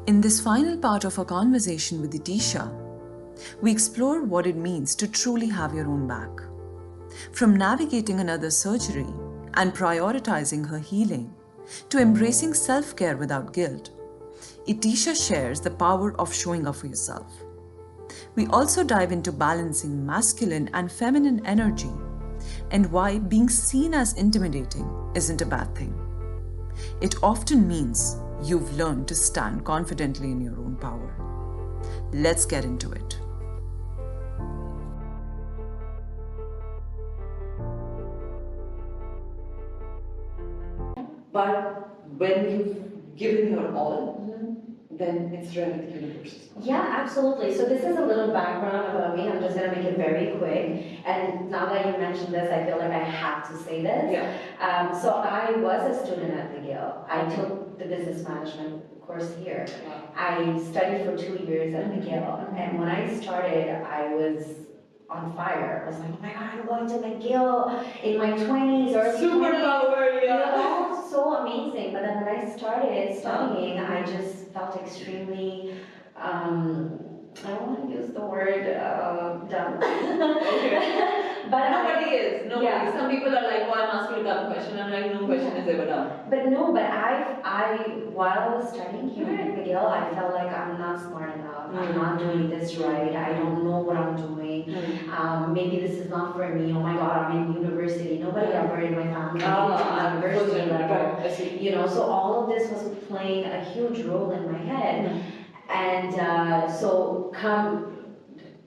In this final part of our conversation with Itisha, we explore what it means to truly have your own back. From navigating another surgery and prioritizing her healing to embracing self-care without guilt, Itisha shares the power of showing up for yourself. We also dive into balancing masculine and feminine energy and why being seen as intimidating isn't a bad thing. It often means you've learned to stand confidently in your own power. Let's get into it. But when you've given your all, then it's really the universe. Yeah, absolutely. So this is a little background about me. I'm just going to make it very quick. And now that you mentioned this, I feel like I have to say this. Yeah. So I was a student at McGill. I took the business management course here. Wow. I studied for 2 years at McGill. And when I started, I was on fire. I was like, oh my God, I'm going to McGill in my 20s, early 20s. Superpower, yeah. You know, so amazing. But then when I started studying, I just felt extremely, I don't want to use the word dumb. But Nobody is. Nobody. Yeah. Some people are like, oh, I'm asking a dumb question. I'm like, no question is ever dumb. But no, but while I was studying here at McGill, I felt like I'm not smart enough. I'm not doing this right. I don't know what I'm doing. Maybe this is not for me. Oh my God, I'm in university. Nobody ever in my family is university level. You know, so all of this was playing a huge role in my head. And so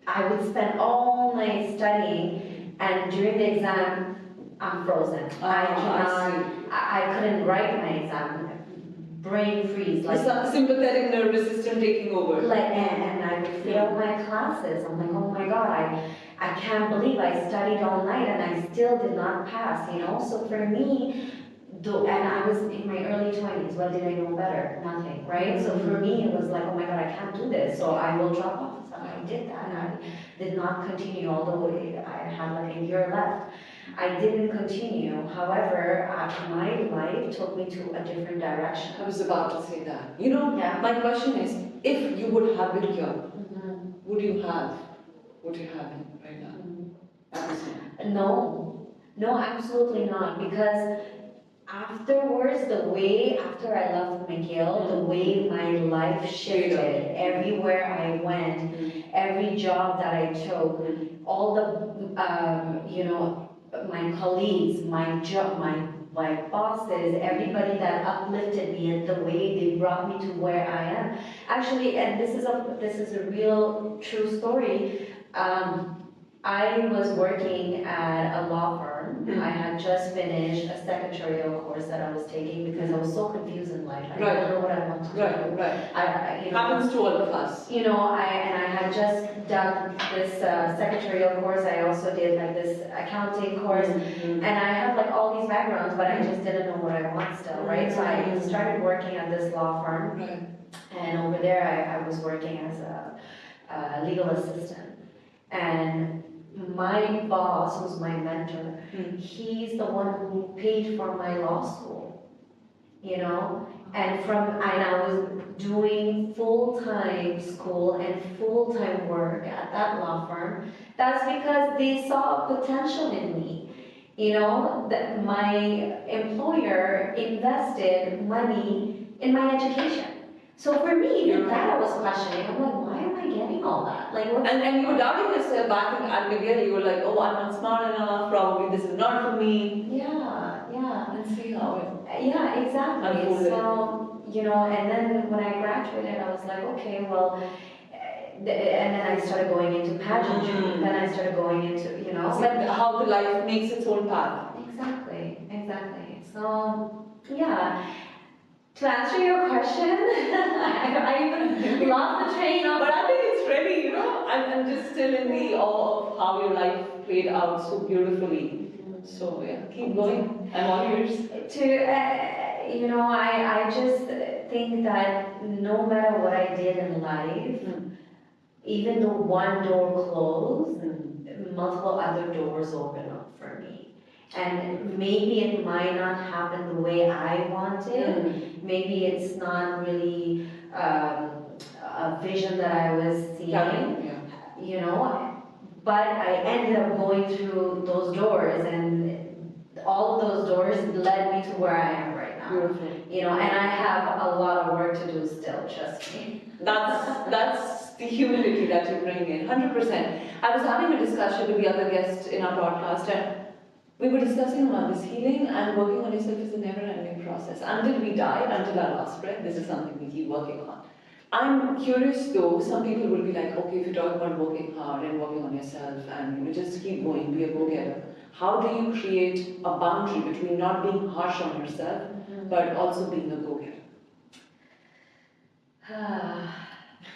I would spend all night studying, and during the exam, I'm frozen. I couldn't write my exam. Brain freeze. Like sympathetic nervous system taking over. And I would fail my classes. I'm like, oh my God, I can't believe I studied all night and I still did not pass, you know? So for me, and I was in my early 20s, what did I know better? Nothing, right? So for me, it was like, oh my God, I can't do this, so I will drop off. So I did that. I did not continue, although I had like a year left. I didn't continue. However, my life took me to a different direction. I was about to say that. You know, my question is, if you would have it here, would you have what you have right now? No, absolutely not. Because afterwards, after I left McGill, the way my life shifted, everywhere I went, every job that I took, all the, my colleagues, my job, my bosses, everybody that uplifted me and the way they brought me to where I am. Actually, and this is a real true story. I was working at a law firm. I had just finished a secretarial course that I was taking because I was so confused in life. I didn't know what I wanted to do. Right. Happens to all of us. You know, I had just done this secretarial course. I also did like this accounting course, and I have like all these backgrounds, but I just didn't know what I want still, right? So I started working at this law firm, and over there I was working as a legal assistant, and my boss, who's my mentor, he's the one who paid for my law school, you know? And I was doing full-time school and full-time work at that law firm. That's because they saw potential in me. You know, that my employer invested money in my education. So for me, even that I was questioning. I'm like, why am I getting all that? Like, and you were doubting yourself back at McGill. You were like, oh, I'm not smart enough. Probably this is not for me. Yeah. Let's see how it. Yeah, exactly. Unfolded. So and then when I graduated, I was like, okay, well. And then I started going into pageantry. Then I started going into, Like how the life makes its own path. Exactly. So, yeah. To answer your question, I even lost the train of. But I think it's really, I'm just still in the awe of how your life played out so beautifully. So yeah, keep going. I'm all ears. I just think that no matter what I did in life, even though one door closed, multiple other doors open up for me. And maybe it might not happen the way I wanted, maybe it's not really a vision that I was seeing, Yeah. you know, but I ended up going through those doors, and all of those doors led me to where I am right now. Beautiful. You know, and I have a lot of work to do still, trust me. That's the humility that you bring in, 100%. I was having a discussion with the other guest in our podcast, and we were discussing about this healing, and working on yourself is a never-ending process. Until we die, until our last breath, this is something we keep working on. I'm curious though, some people will be like, okay, if you talk about working hard and working on yourself and just keep going, be a go-getter, how do you create a boundary between not being harsh on yourself, but also being a go-getter?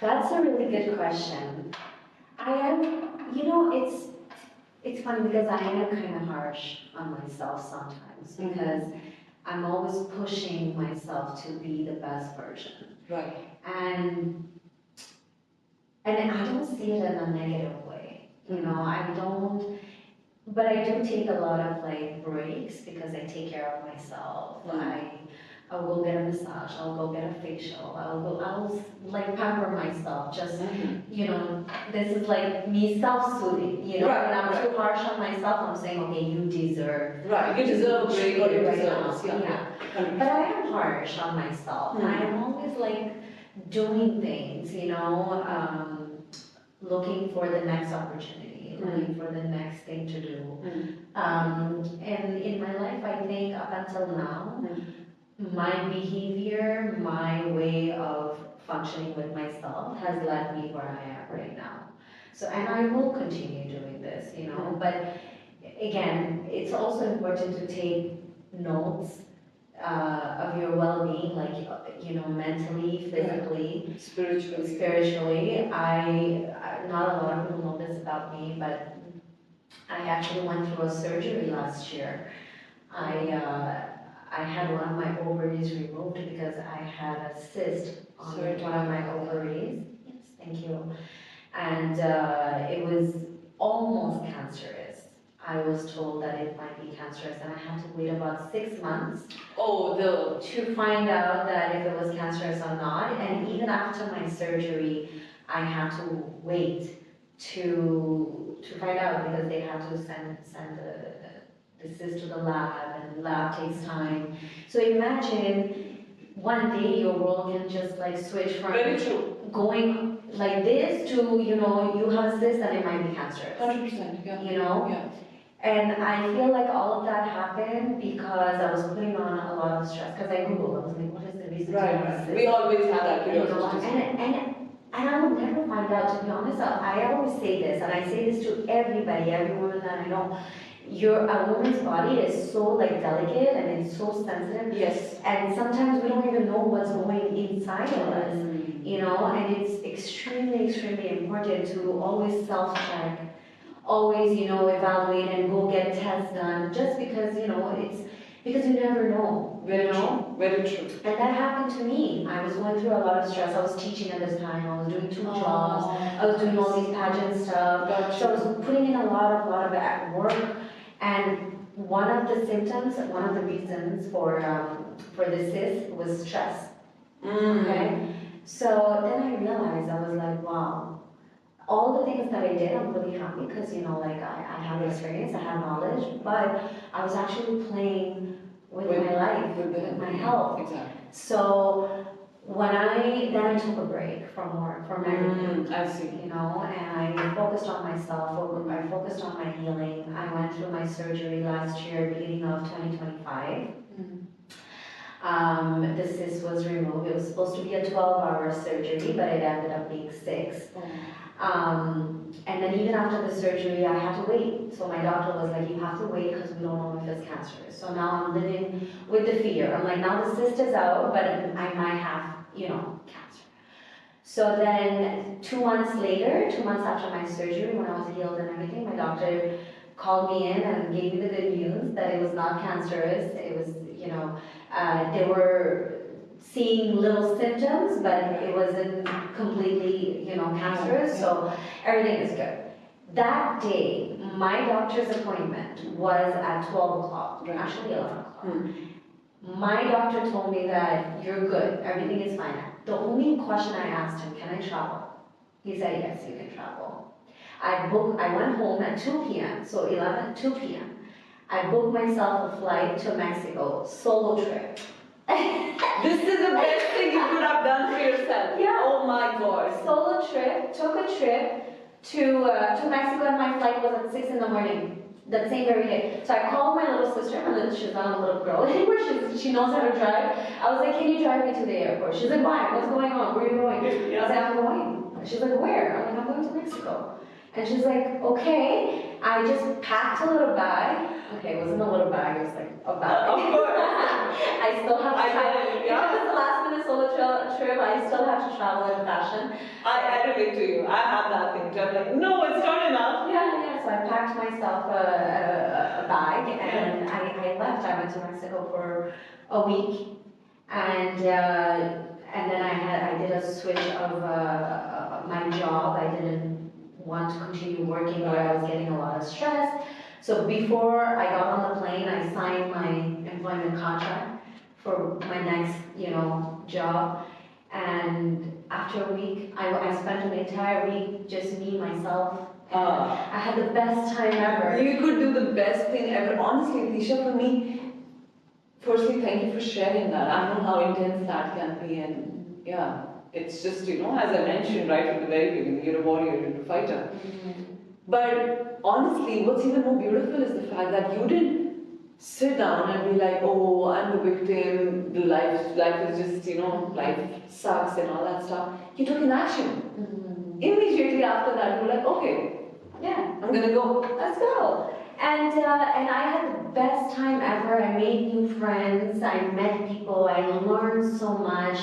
That's a really good question. I am, you know, it's funny because I am kind of harsh on myself sometimes because I'm always pushing myself to be the best version. Right. And I don't see it in a negative way. You know, I don't, but I do take a lot of like breaks because I take care of myself. I'll go get a massage, I'll go get a facial, I'll like pamper myself, just, you know, this is like me self-soothing, you know, Right, when I'm right. too harsh on myself, I'm saying, okay, you deserve. Right, you deserve a break or you right deserve now. yeah. But I am harsh on myself. I'm always like doing things, you know, looking for the next opportunity, looking for the next thing to do. And in my life, I think up until now, my behavior, my way of functioning with myself has led me where I am right now. So, and I will continue doing this, you know, but again, it's also important to take notes of your well-being, like, you know, mentally, physically, spiritually. Not a lot of people know this about me, but I actually went through a surgery last year. I had one of my ovaries removed because I had a cyst on one of my ovaries. Yes, thank you. And it was almost cancerous. I was told that it might be cancerous, and I had to wait about 6 months to find out that if it was cancerous or not. And even after my surgery, I had to wait to find out because they had to send the cyst to the lab, and the lab takes time. So imagine one day your world can just like switch from going like this to, you know, you have a cyst and it might be cancerous. 100%, yeah. You know? Yeah. And I feel like all of that happened because I was putting on a lot of stress. Because I Googled, I was like, what is the reason? Right. We always have that curiosity. And I would never find out, to be honest. I always say this, and I say this to everybody, every woman that I know. A woman's body is so like delicate and it's so sensitive. Yes. And sometimes we don't even know what's going inside of us, you know, and it's extremely, extremely important to always self-check, always, you know, evaluate and go get tests done, just because, you know, it's because you never know. Very true. Very true. And that happened to me. I was going through a lot of stress. I was teaching at this time. I was doing 2 jobs. I was doing all these pageant stuff. Gotcha. So I was putting in a lot of work. And one of the symptoms, one of the reasons for the cyst was stress. Okay. So then I realized, I was like, wow. All the things that I did, I'm really happy because, you know, like I have experience, I have knowledge, but I was actually playing with my life, with my health. Exactly. So then I took a break from work, from everything. I see. You know, and I focused on myself, I focused on my healing. I went through my surgery last year, beginning of 2025. The cyst was removed. It was supposed to be a 12-hour surgery, but it ended up being 6. And then even after the surgery, I had to wait. So my doctor was like, you have to wait because we don't know if it's cancerous. So now I'm living with the fear. I'm like, now the cyst is out, but I might have, you know, cancer. So then 2 months later, 2 months after my surgery, when I was healed and everything, my doctor called me in and gave me the good news that it was not cancerous. It was, you know, they were seeing little symptoms, but it wasn't completely, you know, cancerous, so everything is good. That day, my doctor's appointment was at 12 o'clock, actually 11 o'clock. My doctor told me that you're good, everything is fine. The only question I asked him, can I travel? He said, yes, you can travel. I went home at 2 p.m., so 2 p.m. I booked myself a flight to Mexico, solo trip. This is the best thing you could have done for yourself. Yeah. Oh my God. Solo trip, took a trip to Mexico, and my flight was at 6 in the morning. That same very day. So I called my little sister, she's not a little girl anymore, she knows how to drive. I was like, can you drive me to the airport? She's like, why? What's going on? Where are you going? I was like, I'm going. She's like, where? I'm like, I'm going to Mexico. And she's like, okay. I just packed a little bag. Okay, it wasn't a little bag, it was like a bag. Of course. I still have to travel. Yeah. Because it's the last minute solo trip, I still have to travel in fashion. I relate to you. I have that thing too. I'm like, no, it's not enough. Yeah. So I packed myself a bag and I left. I went to Mexico for a week, and then I did a switch of my job. I didn't want to continue working where I was getting a lot of stress. So before I got on the plane, I signed my employment contract for my next, job. And after a week, I spent an entire week just me, myself. I had the best time ever. You could do the best thing ever. Honestly, Itisha, for me, firstly, thank you for sharing that. I know how intense that can be, and yeah, it's just, as I mentioned right from the very beginning, you're a warrior, you're a fighter. Mm-hmm. But honestly, what's even more beautiful is the fact that you didn't sit down and be like, oh, I'm the victim, life is just, life sucks and all that stuff. You took an action. Mm-hmm. Immediately after that, you were like, okay, Yeah. I'm gonna go. Let's go. And I had the best time ever. I made new friends. I met people. I learned so much.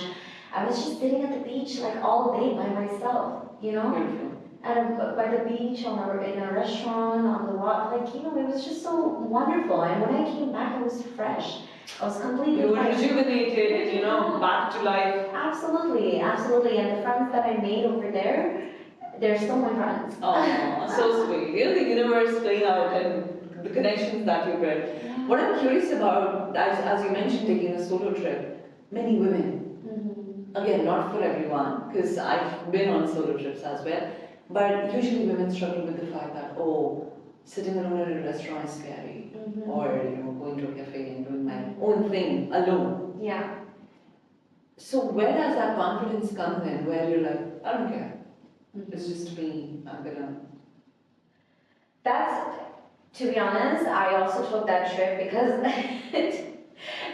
I was just sitting at the beach like all day by myself, Beautiful. by the beach, in a restaurant, on the water. Like, it was just so wonderful. And when I came back, I was fresh. I was completely You were fresh. rejuvenated, back to life. Absolutely. And the friends that I made over there, they're still my friends. Oh, so sweet. The universe playing out and the connections that you built. Yeah. What I'm curious about, as you mentioned, taking a solo trip, many women. Mm-hmm. Again, not for everyone, because I've been on solo trips as well. But usually women struggle with the fact that, sitting alone at a restaurant is scary. Mm-hmm. Or, going to a cafe and doing my own thing alone. Yeah. So where does that confidence come in, where you're like, I don't care. Mm-hmm. It's just me, I'm gonna. That's, to be honest, I also took that trip because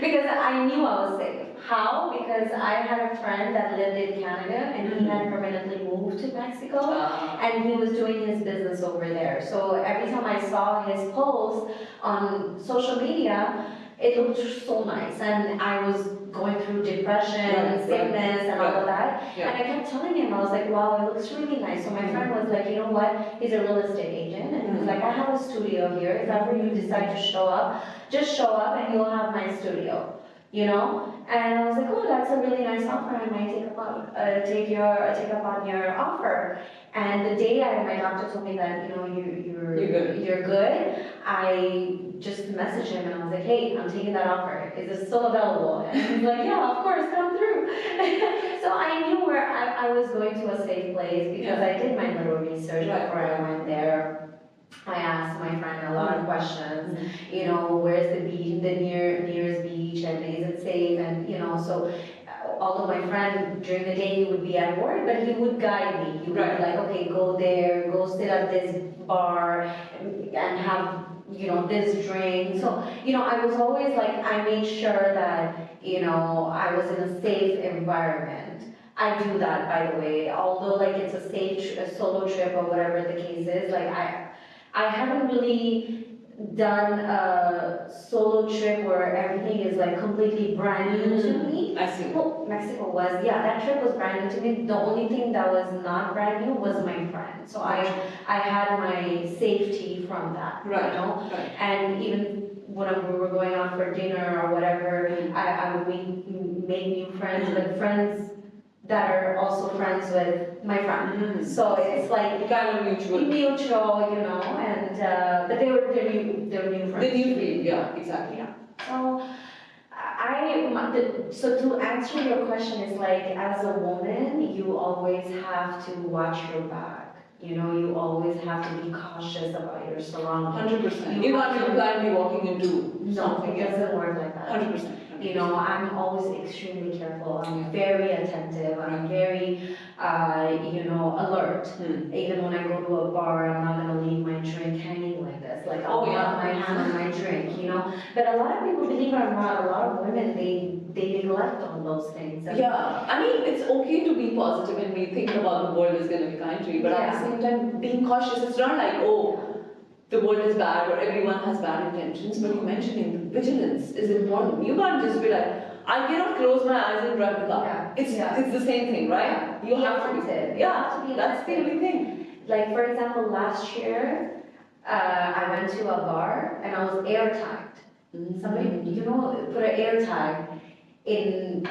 because I knew I was safe. How? Because I had a friend that lived in Canada and he had permanently moved to Mexico and he was doing his business over there. So every time I saw his post on social media, it looked so nice, and I was going through depression, sickness, and all of that. Yeah. And I kept telling him, I was like, wow, it looks really nice. So my friend was like, you know what? He's a real estate agent, and he was like, I have a studio here. If ever you decide to show up, just show up, and you'll have my studio. And I was like, oh, that's a really nice offer. I might take up on your offer. And the day my doctor told me that you're good, I just messaged him and I was like, hey, I'm taking that offer. Is it still available? And he's like, yeah, of course, come through. So I knew where I was going to a safe place because I did my little research before I went there. I asked my friend a lot of questions, where's the beach, the nearest beach, and is it safe, and so although my friend during the day he would be at work, but he would guide me. He would be like, okay, go there, go sit at this bar, and have this drink. So I was always like, I made sure that I was in a safe environment. I do that, by the way, although like it's a solo trip or whatever the case is. Like I haven't really done a solo trip where everything is like completely brand new to me. I see. Well, Mexico was, that trip was brand new to me. The only thing that was not brand new was my friend. So I had my safety from that, Right. And even when we were going out for dinner or whatever, we made new friends with friends that are also friends with my friend. So it's like kind of mutual, and but they're new friends. The new friend, yeah, exactly. Yeah. So So to answer your question is like, as a woman, you always have to watch your back. You know, you always have to be cautious about your surroundings. 100%. You can't be blindly walking into something. No, it doesn't work like that. 100%. You know, I'm always extremely careful. I'm very attentive. I'm very, alert. Even when I go to a bar, I'm not gonna leave my drink hanging like this. Like I'll have my hand on my drink, you know. But a lot of people, believe it or not, a lot of women they neglect on those things. Yeah, I mean, it's okay to be positive and we think about the world is going to be kind to you, but at the same time, being cautious. It's not like, oh, the world is bad or everyone has bad intentions, but you're mentioning vigilance is important. You can't just be like, I cannot close my eyes and drive the car. It's the same thing, right? You have to be. Yeah, that's the only thing. Like, for example, last year, I went to a bar and I was air tagged. Somebody, put an air tag in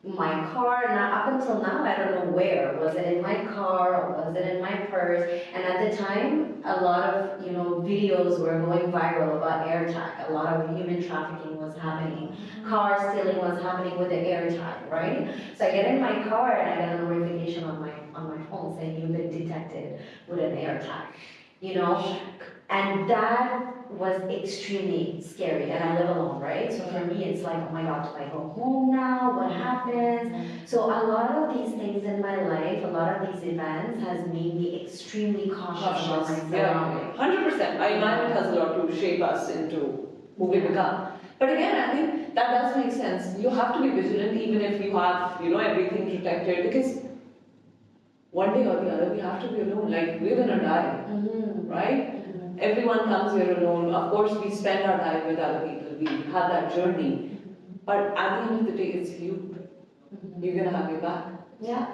my car. Now, up until now, I don't know where. Was it in my car or was it in my purse? And at the time, a lot of videos were going viral about air tag. A lot of human trafficking was happening. Car stealing was happening with the air tag, right? So I get in my car and I get a notification on my phone saying you've been detected with an air tag. And that was extremely scary, and I live alone, right? So for me, it's like, oh my God, do I go home now? What happens? So a lot of these things in my life, a lot of these events has made me extremely cautious about my surroundings. 100%. Our environment has a lot to shape us into who we become. But again, I think that does make sense. You have to be vigilant even if you have, everything protected, because one day or the other we have to be alone. Like, we're gonna die, right? Everyone comes here alone. Of course, we spend our time with other people. We have that journey. But at the end of the day, it's you. You're gonna have your back. Yeah,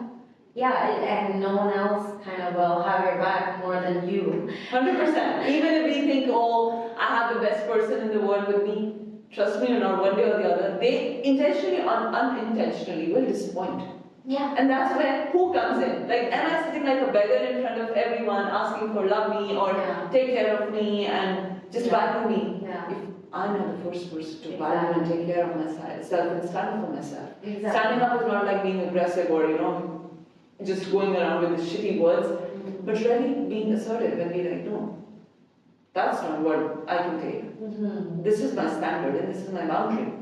and no one else kind of will have your back more than you. 100%. Even if we think, oh, I have the best person in the world with me, trust me or not, one day or the other, they intentionally or unintentionally will disappoint. Yeah. And that's where who comes in. Like, am I sitting like a beggar in front of everyone asking for love me or take care of me and just value me? If I'm not the first person to value and take care of myself and stand up for myself. Standing up is not like being aggressive or, just going around with the shitty words, but really being assertive and be like, no, that's not what I can take. This is my standard and this is my boundary.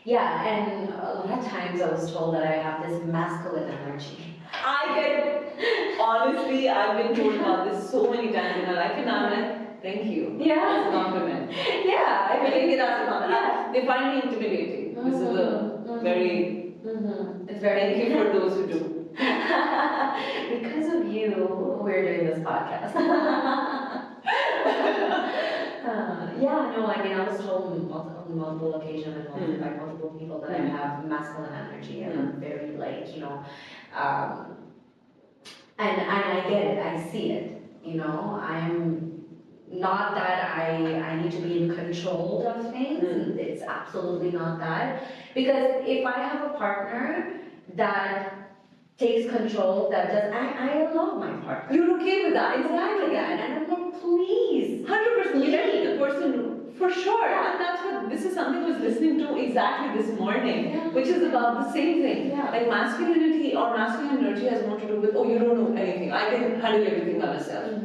Yeah, and a lot of times I was told that I have this masculine energy. I get it. Honestly, I've been told about this so many times in my life, and I'm like, thank you. Yeah. It's a compliment. Yeah, I take it as a compliment. They find me intimidating. This is a very. It's very. Thank you for those who do. Because of you, we're doing this podcast. I was told on multiple occasions and by multiple people that I have masculine energy and I'm very and I get it, I see it, I'm not that I need to be in control of things, it's absolutely not that, because if I have a partner that takes control, that does, I love my partner. You're okay with that, exactly that, and I'm like, please. 100%, you let the person, for sure, and that's what, this is something I was listening to exactly this morning, which is about the same thing. Like masculinity or masculine energy has more to do with, oh, you don't know anything, I can handle everything by myself.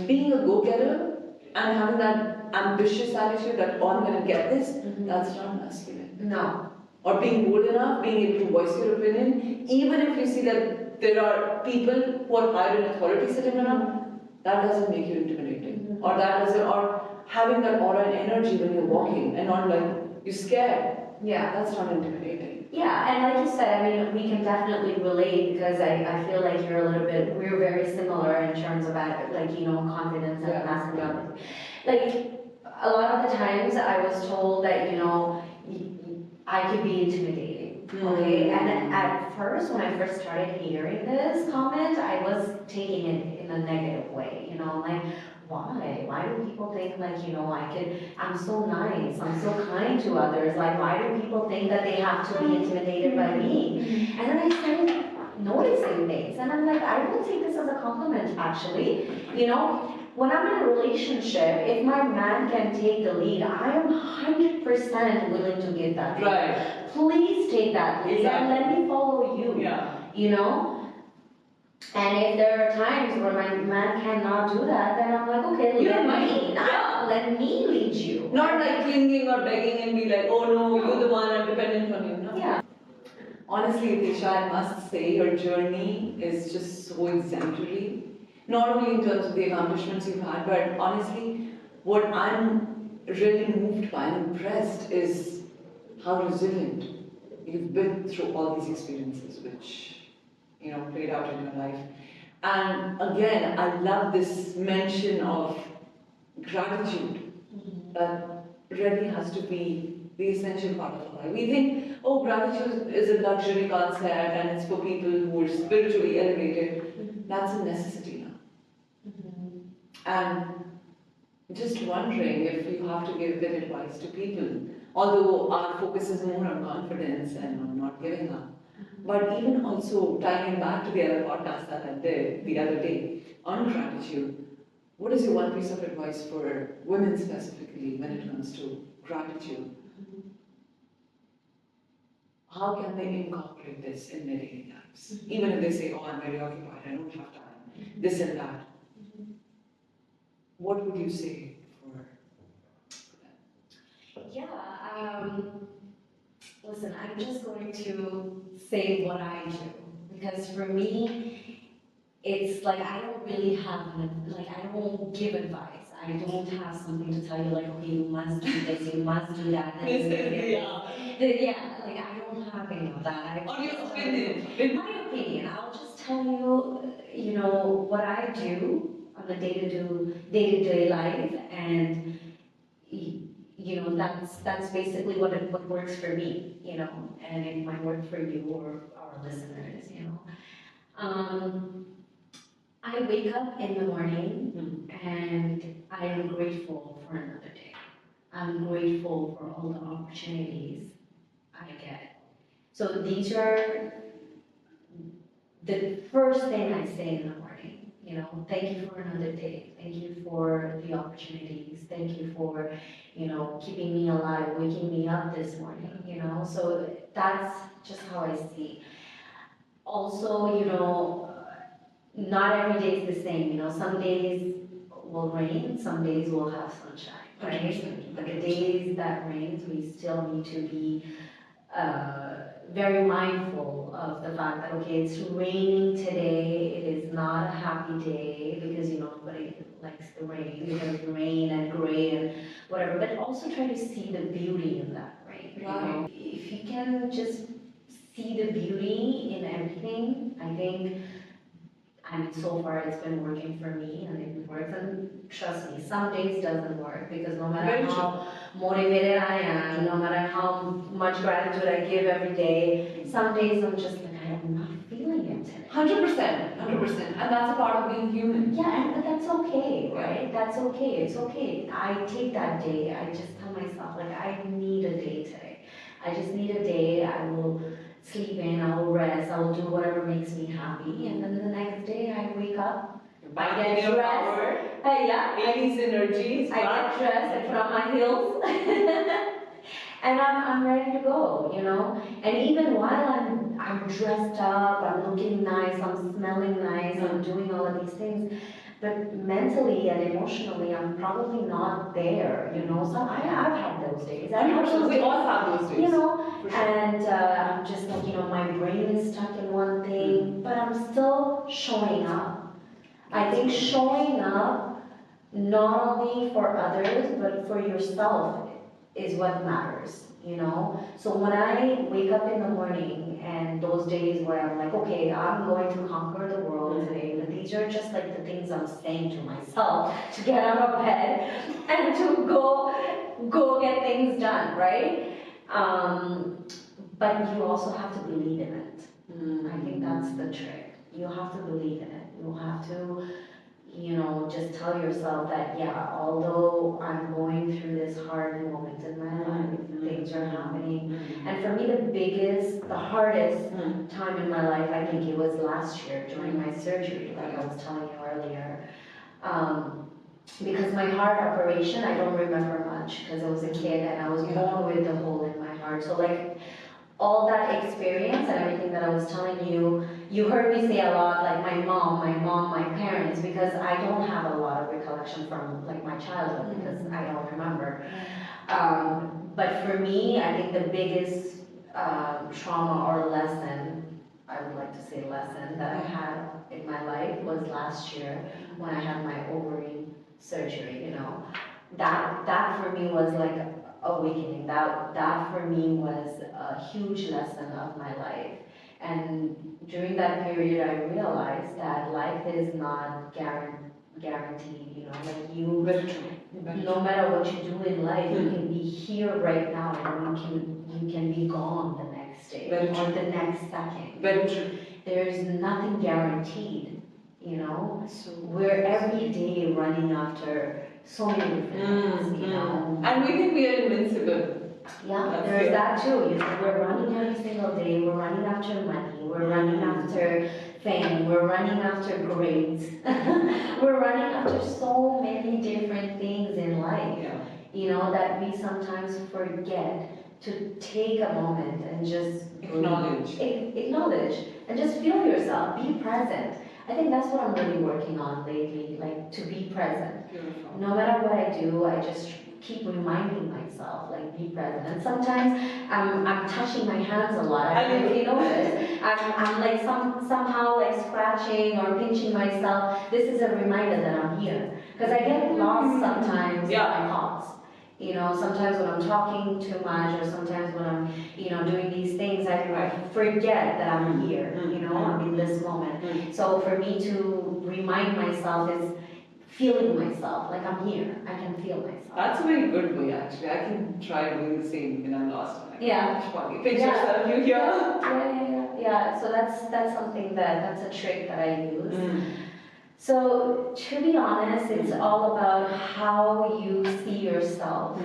Being a go-getter and having that ambitious attitude that, oh, I'm going to get this, that's not masculine. No. Or being bold enough, being able to voice your opinion, even if you see that there are people who are higher in authority sitting around, that doesn't make you intimidating. Or that doesn't, or having that aura and energy when you're walking and not like you're scared. That's not intimidating. Yeah, and like you said, we can definitely relate because I feel like we're very similar in terms of confidence and masculinity. Like, a lot of the times I was told that, I could be intimidating, okay? And at first, when I first started hearing this comment, I was taking it in a negative way, like, why? Why do people think like, I'm so nice, I'm so kind to others, like, why do people think that they have to be intimidated by me? And then I started noticing things, and I'm like, I will take this as a compliment, actually, when I'm in a relationship, if my man can take the lead, I am 100% willing to give that lead. Right. Please take that lead and let me follow you. Yeah. You know? And if there are times where my man cannot do that, then I'm like, okay, let me lead you. Not like clinging or begging and be like, oh no, you're the one, I'm dependent on you. No. Yeah. Honestly, Itisha, I must say your journey is just so exemplary. Not only in terms of the accomplishments you've had, but honestly, what I'm really moved by and impressed is how resilient you've been through all these experiences, which played out in your life. And again, I love this mention of gratitude that really has to be the essential part of our life. We think, oh, gratitude is a luxury concept and it's for people who are spiritually elevated. That's a necessity now. And just wondering if you have to give that advice to people, although our focus is more on confidence and on not giving up. But even also tying it back to the other podcast that I did the other day on gratitude, what is your one piece of advice for women specifically when it comes to gratitude? How can they incorporate this in their daily lives? Even if they say, oh, I'm very occupied, I don't have time, this and that. What would you say for them? Yeah, listen, I'm just going to say what I do. Because for me, it's like I don't really have, I don't give advice. I don't have something to tell you, like, okay, you must do this, you must do that. I don't have any of that. Or your opinion. In my opinion, I'll just tell you, what I do on a day-to-day life, and that's basically what works for me, and it might work for you or our listeners, I wake up in the morning and I am grateful for another day. I'm grateful for all the opportunities I get. So these are the first thing I say in the morning, thank you for another day. Thank you for the opportunities. Thank you for, keeping me alive, waking me up this morning, So that's just how I see. Also, not every day is the same, some days will rain, some days will have sunshine, right? But the days that rains, we still need to be very mindful of the fact that, okay, it's raining today, it is not a happy day, because nobody likes the rain, because of rain and gray and whatever, but also try to see the beauty in that rain. Right. If you can just see the beauty in everything, I think, so far it's been working for me and it works, and trust me, some days doesn't work, because no matter how motivated I am, no matter how much gratitude I give every day, some days I'm just like, I'm not feeling it today. 100%, 100%. And that's a part of being human. Yeah, but that's okay, right? That's okay, it's okay. I take that day, I just tell myself, like, I need a day today. I just need a day, I will sleep in, I will rest, I will do whatever makes me happy, and then the next day I wake up, I get dressed, yeah, 80s energies, I get dressed, I put on my heels, and I'm ready to go, And even while I'm dressed up, I'm looking nice, I'm smelling nice, I'm doing all of these things, but mentally and emotionally, I'm probably not there, So I've had those days. We all have those days. And I'm just like, my brain is stuck in one thing, but I'm still showing up. I think showing up not only for others, but for yourself is what matters, So when I wake up in the morning and those days where I'm like, okay, I'm going to conquer the world today, but these are just like the things I'm saying to myself to get out of bed and to go get things done, right? But you also have to believe in it. I think that's the trick. You have to believe in it. You have to, just tell yourself that, yeah, although I'm going through this hard moment in my life, things are happening. And for me, the hardest time in my life, I think it was last year during my surgery, like I was telling you earlier. because my heart operation, I don't remember much because I was a kid and I was born with the hole in my heart. So like all that experience and everything that I was telling you, you heard me say a lot like my mom, my parents, because I don't have a lot of recollection from like my childhood because I don't remember. But for me, I think the biggest trauma or lesson, I would like to say lesson, that I had in my life was last year when I had my ovary surgery, you know. That for me was like awakening. That for me was a huge lesson of my life. And during that period, I realized that life is not guaranteed, you know, like you, no matter what you do in life, you can be here right now and you can be gone the next day or the next second. Very true. There's nothing guaranteed, you know. So we're every day running after so many different things, you know. And we think we are invincible. Yeah, there's that too. You know, we're running every single day. We're running after money. We're running after fame. We're running after grades. We're running after so many different things in life. Yeah. You know, that we sometimes forget to take a moment and just acknowledge and just feel yourself. Be present. I think that's what I'm really working on lately, like to be present. Beautiful. No matter what I do, I just keep reminding myself, like be present. And sometimes I'm touching my hands a lot. I don't know if you notice. I'm like somehow like scratching or pinching myself. This is a reminder that I'm here. Because I get lost sometimes in my thoughts. You know, sometimes when I'm talking too much or sometimes when I'm, you know, doing these things, I forget that I'm here, you know, I'm in this moment. So for me to remind myself is feeling myself, like I'm here, I can feel myself. That's a very good way actually. I can try doing the same when I'm lost. Yeah. Pinch yourself, you here. Yeah. So that's something that's a trick that I use. So, to be honest, it's all about how you see yourself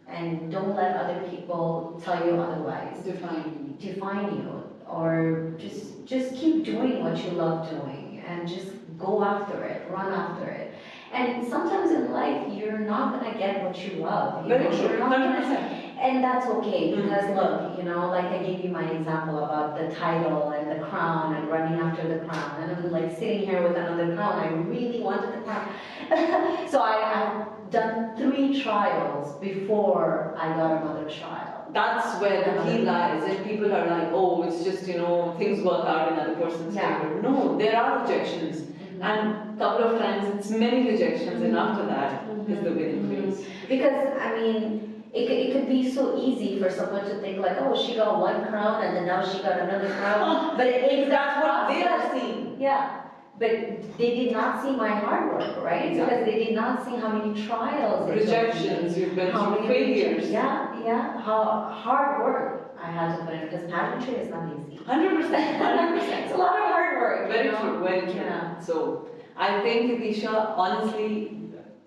and don't let other people tell you otherwise. Define you, or just keep doing what you love doing and just go after it, run after it. And sometimes in life, you're not gonna get what you love. Very true, 100%. And that's okay, because look, you know, like I gave you my example about the title and the crown and running after the crown. And I'm like sitting here with another crown. I really wanted the crown. So I've done 3 trials before I got another trial. That's where the key lies. And people are like, oh, it's just, you know, things work out in other person's favor. No, there are rejections. And a couple of times it's many rejections, and after that is the winning phase. Because, I mean, it could be so easy for someone to think like, oh, she got 1 crown and then now she got another crown. But that's what they are seeing. Yeah. But they did not see my hard work, right? Exactly. Because they did not see how many trials, rejections, you've been through failures. Yeah. How hard work I had to put in, because pageantry is not easy. 100%. It's a lot of hard work. Very true. Yeah. So I think, Itisha, honestly,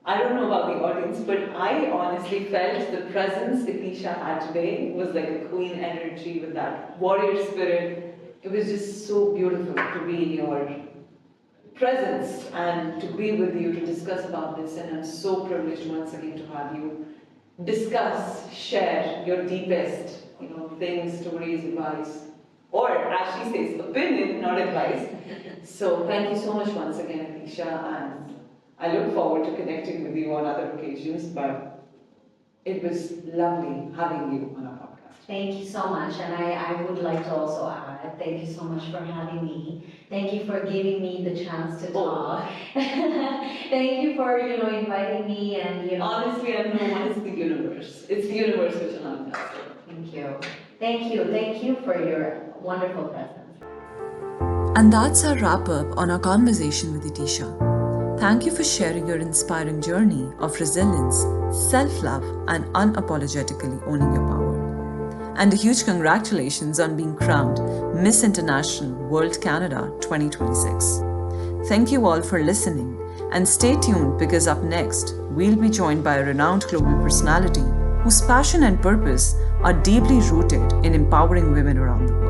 I don't know about the audience, but I honestly felt the presence Itisha had today was like a queen energy with that warrior spirit. It was just so beautiful to be in your presence and to be with you to discuss about this, and I'm so privileged once again to have you discuss, share your deepest, you know, things, stories, advice, or as she says, opinion, not advice. So thank you so much once again, Itisha, and I look forward to connecting with you on other occasions, but it was lovely having you on our podcast. Thank you so much, and I would like to also add, thank you so much for having me. Thank you for giving me the chance to talk. Thank you for, you know, inviting me and, you know. Honestly, I know one is the universe. It's the universe which allows us. Thank you. Thank you for your wonderful presence. And that's our wrap up on our conversation with Itisha. Thank you for sharing your inspiring journey of resilience, self-love, and unapologetically owning your power. And a huge congratulations on being crowned Miss International World Canada 2026. Thank you all for listening, and stay tuned because up next, we'll be joined by a renowned global personality whose passion and purpose are deeply rooted in empowering women around the world.